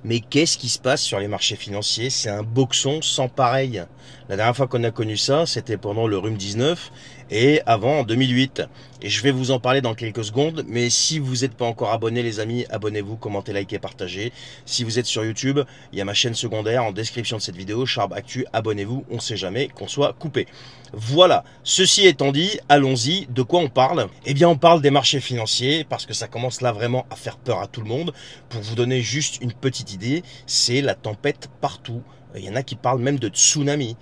Mais qu'est-ce qui se passe sur les marchés financiers? C'est un boxon sans pareil. La dernière fois qu'on a connu ça, c'était pendant le rhume 19 et avant en 2008. Et je vais vous en parler dans quelques secondes, mais si vous n'êtes pas encore abonné les amis, abonnez-vous, commentez, likez, partagez. Si vous êtes sur YouTube, il y a ma chaîne secondaire en description de cette vidéo, Sharp Actu, abonnez-vous, on ne sait jamais qu'on soit coupé. Voilà, ceci étant dit, allons-y, de quoi on parle? Eh bien on parle des marchés financiers, parce que ça commence là vraiment à faire peur à tout le monde. Pour vous donner juste une petite idée, c'est la tempête partout. Il y en a qui parlent même de tsunami.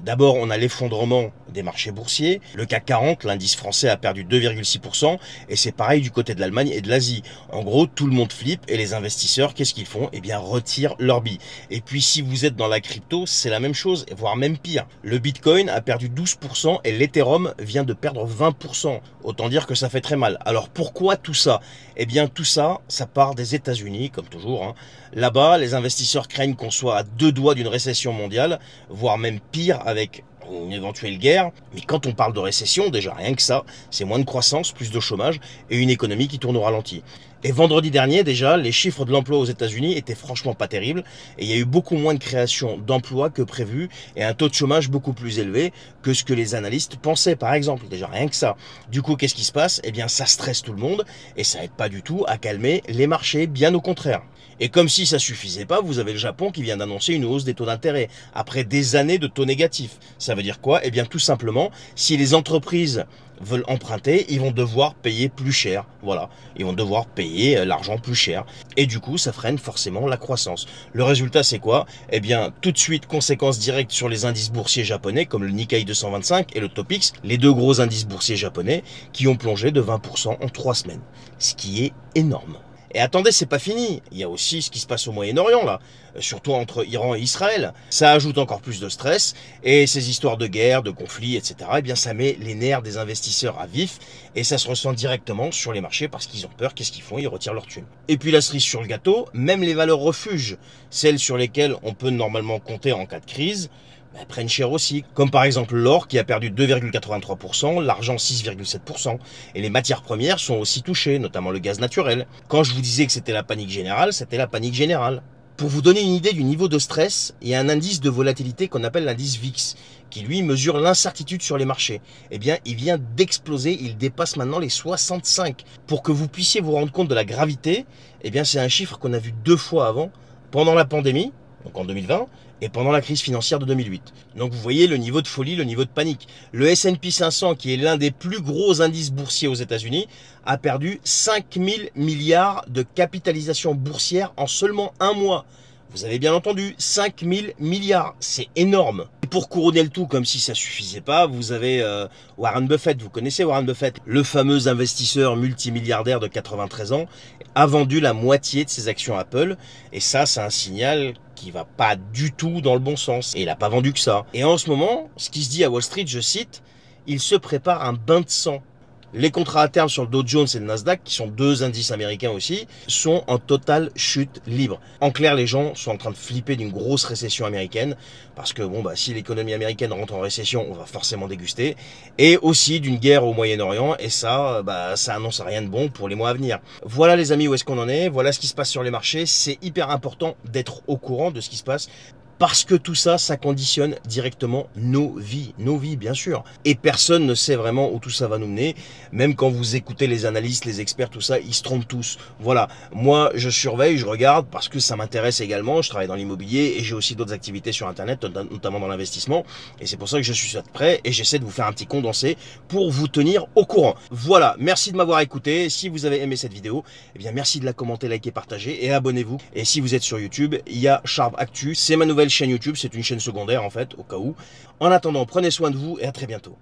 D'abord, on a l'effondrement des marchés boursiers. Le CAC 40, l'indice français, a perdu 2,6%. Et c'est pareil du côté de l'Allemagne et de l'Asie. En gros, tout le monde flippe et les investisseurs, qu'est-ce qu'ils font? Eh bien, retirent leurs billes. Et puis, si vous êtes dans la crypto, c'est la même chose, voire même pire. Le Bitcoin a perdu 12% et l'Ethereum vient de perdre 20%. Autant dire que ça fait très mal. Alors, pourquoi tout ça? Eh bien, tout ça, ça part des États-Unis, comme toujours, hein. Là-bas, les investisseurs craignent qu'on soit à deux doigts d'une récession mondiale, voire même pire avec une éventuelle guerre. Mais quand on parle de récession, déjà rien que ça, c'est moins de croissance, plus de chômage et une économie qui tourne au ralenti. Et vendredi dernier, déjà, les chiffres de l'emploi aux États-Unis étaient franchement pas terribles et il y a eu beaucoup moins de création d'emplois que prévu et un taux de chômage beaucoup plus élevé que ce que les analystes pensaient, par exemple. Déjà rien que ça. Du coup, qu'est-ce qui se passe? Eh bien, ça stresse tout le monde et ça aide pas du tout à calmer les marchés, bien au contraire. Et comme si ça suffisait pas, vous avez le Japon qui vient d'annoncer une hausse des taux d'intérêt après des années de taux négatifs. Ça veut dire quoi? Eh bien, tout simplement, si les entreprises veulent emprunter, ils vont devoir payer plus cher. Voilà, ils vont devoir payer l'argent plus cher. Et du coup, ça freine forcément la croissance. Le résultat, c'est quoi? Eh bien, tout de suite, conséquences directes sur les indices boursiers japonais, comme le Nikkei 225 et le Topix, les deux gros indices boursiers japonais, qui ont plongé de 20% en 3 semaines. Ce qui est énorme. Et attendez, c'est pas fini. Il y a aussi ce qui se passe au Moyen-Orient, là. Surtout entre Iran et Israël. Ça ajoute encore plus de stress. Et ces histoires de guerre, de conflits, etc., eh bien, ça met les nerfs des investisseurs à vif. Et ça se ressent directement sur les marchés parce qu'ils ont peur. Qu'est-ce qu'ils font? Ils retirent leur thune. Et puis la cerise sur le gâteau, même les valeurs refuges, celles sur lesquelles on peut normalement compter en cas de crise, prennent cher aussi, comme par exemple l'or qui a perdu 2,83%, l'argent 6,7%, et les matières premières sont aussi touchées, notamment le gaz naturel. Quand je vous disais que c'était la panique générale, c'était la panique générale. Pour vous donner une idée du niveau de stress, il y a un indice de volatilité qu'on appelle l'indice VIX, qui lui mesure l'incertitude sur les marchés. Eh bien, il vient d'exploser, il dépasse maintenant les 65. Pour que vous puissiez vous rendre compte de la gravité, eh bien, c'est un chiffre qu'on a vu 2 fois avant, pendant la pandémie, donc en 2020, et pendant la crise financière de 2008. Donc vous voyez le niveau de folie, le niveau de panique. Le S&P 500, qui est l'un des plus gros indices boursiers aux États-Unis, a perdu 5000 milliards de capitalisation boursière en seulement un mois. Vous avez bien entendu, 5000 milliards, c'est énorme. Et pour couronner le tout, comme si ça suffisait pas, vous avez Warren Buffett, vous connaissez Warren Buffett, le fameux investisseur multimilliardaire de 93 ans, a vendu la moitié de ses actions Apple, et ça c'est un signal qui va pas du tout dans le bon sens, et il a pas vendu que ça. Et en ce moment, ce qui se dit à Wall Street, je cite, il se prépare un bain de sang. Les contrats à terme sur le Dow Jones et le Nasdaq, qui sont deux indices américains aussi, sont en totale chute libre. En clair, les gens sont en train de flipper d'une grosse récession américaine, parce que bon, si l'économie américaine rentre en récession, on va forcément déguster, et aussi d'une guerre au Moyen-Orient, et ça, ça annonce rien de bon pour les mois à venir. Voilà les amis, où est-ce qu'on en est, voilà ce qui se passe sur les marchés, c'est hyper important d'être au courant de ce qui se passe, parce que tout ça, ça conditionne directement nos vies bien sûr. Et personne ne sait vraiment où tout ça va nous mener. Même quand vous écoutez les analystes, les experts, tout ça, ils se trompent tous. Voilà, moi je surveille, je regarde parce que ça m'intéresse également. Je travaille dans l'immobilier et j'ai aussi d'autres activités sur Internet, notamment dans l'investissement. Et c'est pour ça que je suis prêt et j'essaie de vous faire un petit condensé pour vous tenir au courant. Voilà, merci de m'avoir écouté. Si vous avez aimé cette vidéo, eh bien merci de la commenter, liker, partager et abonnez-vous. Et si vous êtes sur YouTube, il y a Sharp Actu, c'est ma nouvelle chaîne YouTube, c'est une chaîne secondaire en fait, au cas où. En attendant, prenez soin de vous et à très bientôt.